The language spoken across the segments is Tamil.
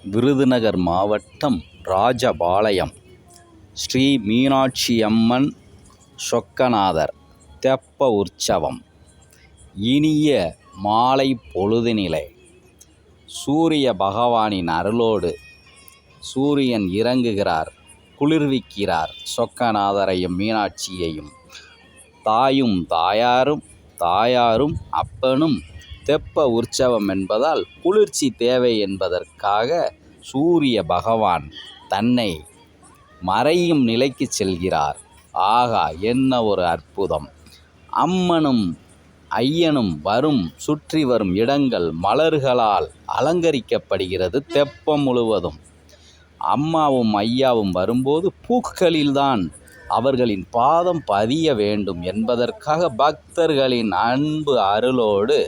விருதுநகர் மாவட்டம் ராஜபாளையம் ஸ்ரீ மீனாட்சியம்மன் சொக்கநாதர் தெப்ப உற்சவம். இனிய மாலை பொழுதினிலே சூரிய பகவானின் அருளோடு சூரியன் இறங்குகிறார், குளிர்விக்கிறார் சொக்கநாதரையும் மீனாட்சியையும். தாயும் தாயாரும் அப்பனும் தெப்ப உற்சவம் என்பதால் குளிர்ச்சி தேவை என்பதற்காக சூரிய பகவான் தன்னை மறையும் நிலைக்கு செல்கிறார். ஆகா, என்ன ஒரு அற்புதம்! அம்மனும் ஐயனும் சுற்றி வரும் இடங்கள் மலர்களால் அலங்கரிக்கப்படுகிறது. தெப்பம் முழுவதும் அம்மாவும் ஐயாவும் வரும்போது பூக்களில்தான் அவர்களின் பாதம் பதிய வேண்டும் என்பதற்காக பக்தர்களின் அன்பு அருளோடு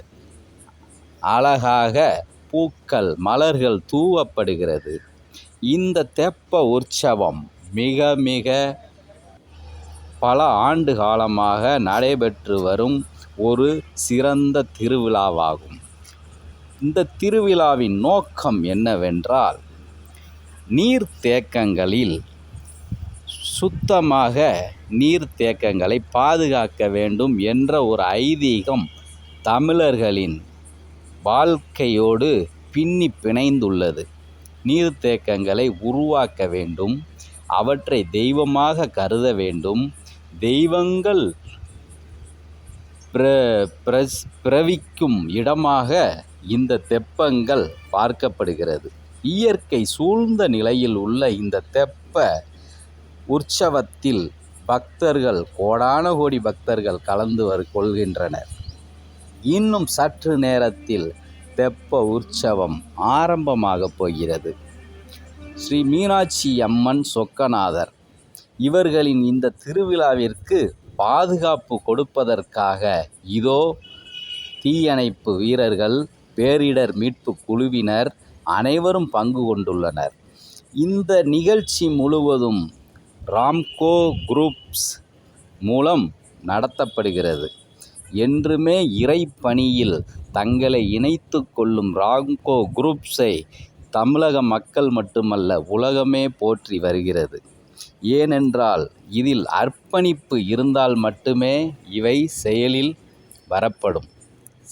அழகாக பூக்கள் மலர்கள் தூவப்படுகிறது. இந்த தெப்ப உற்சவம் மிக பல ஆண்டு காலமாக நடைபெற்று வரும் ஒரு சிறந்த திருவிழாவாகும். இந்த திருவிழாவின் நோக்கம் என்னவென்றால், நீர்த்தேக்கங்களில் சுத்தமாக நீர்த்தேக்கங்களை பாதுகாக்க வேண்டும் என்ற ஒரு ஐதீகம் தமிழர்களின் வாழ்க்கையோடு பின்னி பிணைந்துள்ளது. நீர்த்தேக்கங்களை உருவாக்க வேண்டும், அவற்றை தெய்வமாக கருத வேண்டும். தெய்வங்கள் பிரவிக்கும் இடமாக இந்த தெப்பங்கள் பார்க்கப்படுகிறது. இயற்கை சூழ்ந்த நிலையில் உள்ள இந்த தெப்ப உற்சவத்தில் பக்தர்கள், கோடான கோடி பக்தர்கள் கலந்து கொள்கின்றனர். இன்னும் சற்று நேரத்தில் தெப்ப உற்சவம் ஆரம்பமாக போகிறது. ஸ்ரீ மீனாட்சி அம்மன் சொக்கநாதர் இவர்களின் இந்த திருவிழாவிற்கு பாதுகாப்பு கொடுப்பதற்காக இதோ தீயணைப்பு வீரர்கள், பேரிடர் மீட்பு குழுவினர் அனைவரும் பங்கு கொண்டுள்ளனர். இந்த நிகழ்ச்சி முழுவதும் ராம்கோ குரூப்ஸ் மூலம் நடத்தப்படுகிறது. என்றுமே இறைப்பணியில் தங்களை இணைத்து கொள்ளும் ராம்கோ குரூப்ஸை தமிழக மக்கள் மட்டுமல்ல, உலகமே போற்றி வருகிறது. ஏனென்றால் இதில் அர்ப்பணிப்பு இருந்தால் மட்டுமே இவை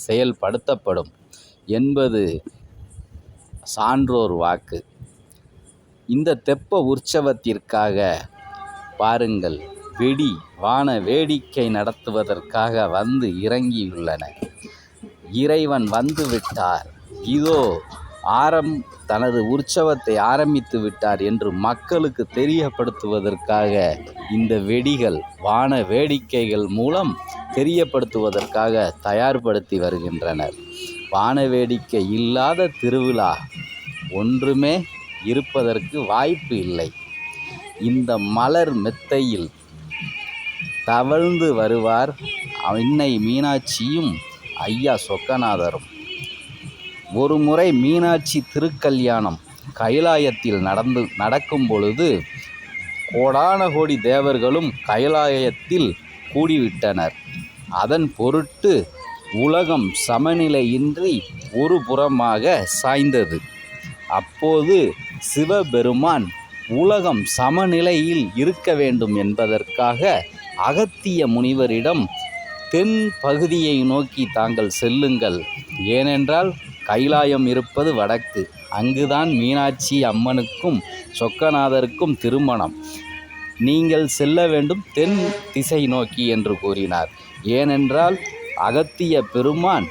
செயல்படுத்தப்படும் என்பது சான்றோர் வாக்கு. இந்த தெப்ப உற்சவத்திற்காக பாருங்கள், வான வேடிக்கை நடத்துவதற்காக வந்து இறங்கியுள்ளன. இறைவன் வந்து விட்டார், இதோ தனது உற்சவத்தை ஆரம்பித்து விட்டார் என்று மக்களுக்கு தெரியப்படுத்துவதற்காக இந்த வெடிகள், வான வேடிக்கைகள் மூலம் தெரியப்படுத்துவதற்காக தயார்படுத்தி வருகின்றனர். வான வேடிக்கை இல்லாத திருவிழா ஒன்றுமே இருப்பதற்கு வாய்ப்பு இல்லை. இந்த மலர் மெத்தையில் தவழ்ந்து வருவார் அன்னை மீனாட்சியும் ஐயா சொக்கநாதரும். ஒரு முறை மீனாட்சி திருக்கல்யாணம் கைலாயத்தில் நடக்கும் பொழுது கோடான கோடி தேவர்களும் கைலாயத்தில் கூடிவிட்டனர். அதன் பொருட்டு உலகம் சமநிலையின்றி ஒரு புறமாக சாய்ந்தது. அப்போது சிவபெருமான் உலகம் சமநிலையில் இருக்க வேண்டும் என்பதற்காக அகத்திய முனிவரிடம் தென் பகுதியை நோக்கி தாங்கள் செல்லுங்கள், ஏனென்றால் கைலாயம் இருப்பது வடக்கு, அங்குதான் மீனாட்சி அம்மனுக்கும் சொக்கநாதருக்கும் திருமணம், நீங்கள் செல்ல வேண்டும் தென் திசை நோக்கி என்று கூறினார். ஏனென்றால் அகத்திய பெருமான்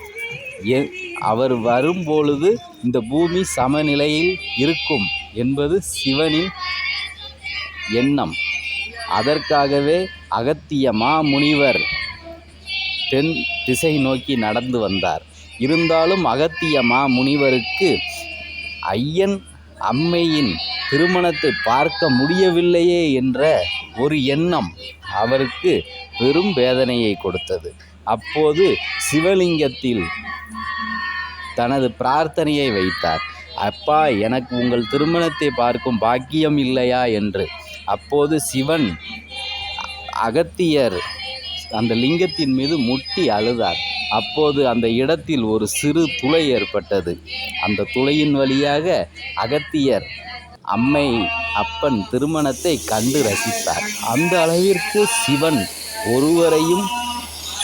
அவர் வரும்பொழுது இந்த பூமி சமநிலையில் இருக்கும் என்பது சிவனின் எண்ணம். அதற்காகவே அகத்திய மாமுனிவர் தென் திசை நோக்கி நடந்து வந்தார். இருந்தாலும் அகத்திய மாமுனிவருக்கு ஐயன் அம்மையின் திருமணத்தை பார்க்க முடியவில்லையே என்ற ஒரு எண்ணம் அவருக்கு பெரும் வேதனையை கொடுத்தது. அப்போது சிவலிங்கத்தில் தனது பிரார்த்தனையை வைத்தார். அப்பா, எனக்கு உங்கள் திருமணத்தை பார்க்கும் பாக்கியம் இல்லையா என்று. அப்போது சிவன் அகத்தியர் அந்த லிங்கத்தின் மீது முட்டி அழுதார். அப்போது அந்த இடத்தில் ஒரு சிறு துளை ஏற்பட்டது. அந்த துளையின் வழியாக அகத்தியர் அம்மை அப்பன் திருமணத்தை கண்டு ரசித்தார். அந்த அளவிற்கு சிவன் ஒருவரையும்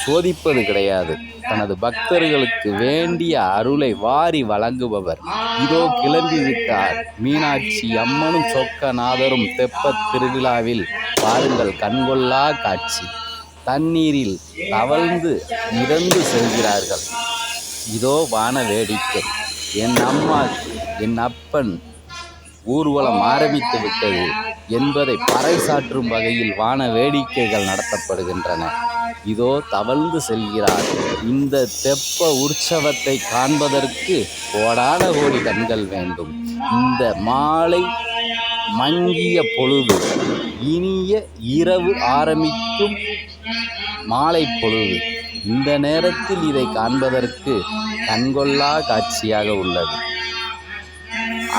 சோதிப்பது கிடையாது. தனது பக்தர்களுக்கு வேண்டிய அருளை வாரி வழங்குபவர். இதோ கிளம்பிவிட்டார் மீனாட்சி அம்மனும் சொக்கநாதரும் தெப்பத் திருவிழாவில். பாருங்கள், கண்கொள்ளா காட்சி. தண்ணீரில் தவழ்ந்து மிதந்து செல்கிறார்கள். இதோ வான வேடிக்கை. என் அம்மா, என் அப்பன் ஊர்வலம் ஆரம்பித்து விட்டது என்பதை பறைசாற்றும் வகையில் வான வேடிக்கைகள் நடத்தப்படுகின்றன. இதோ தவழ்ந்து செல்கிறார். இந்த தெப்ப உற்சவத்தை காண்பதற்கு கோடான கோடி கண்கள் வேண்டும். இந்த மாலை மங்கிய பொழுது, இனிய இரவு ஆரம்பிக்கும் மாலை பொழுது, இந்த நேரத்தில் இதை காண்பதற்கு கண்கொள்ளா காட்சியாக உள்ளது.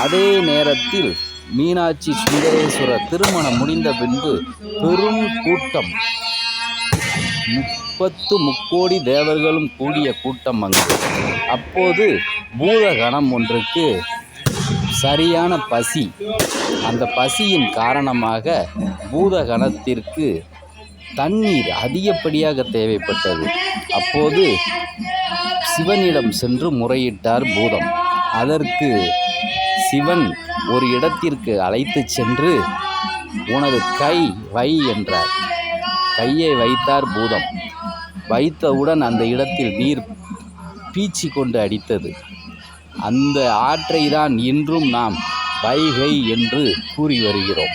அதே நேரத்தில் மீனாட்சி சுந்தரேஸ்வரர் திருமணம் முடிந்த பின்பு பெரும் கூட்டம், 33 தேவர்களும் கூடிய கூட்டம் அங்கு. அப்போது பூதகணம் ஒன்றுக்கு சரியான பசி. அந்த பசியின் காரணமாக பூதகணத்திற்கு தண்ணீர் அதிகப்படியாக தேவைப்பட்டது. அப்போது சிவனிடம் சென்று முறையிட்டார் பூதம். அதற்கு சிவன் ஒரு இடத்திற்கு அழைத்து சென்று, உனது கை வை என்றார். கையை வைத்தார் பூதம். வைத்தவுடன் அந்த இடத்தில் நீர் பீச்சி கொண்டு அடித்தது. அந்த ஆற்றை தான் இன்றும் நாம் வைகை என்று கூறி வருகிறோம்.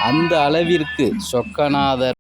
அந்த அளவிற்கு சொக்கநாதர்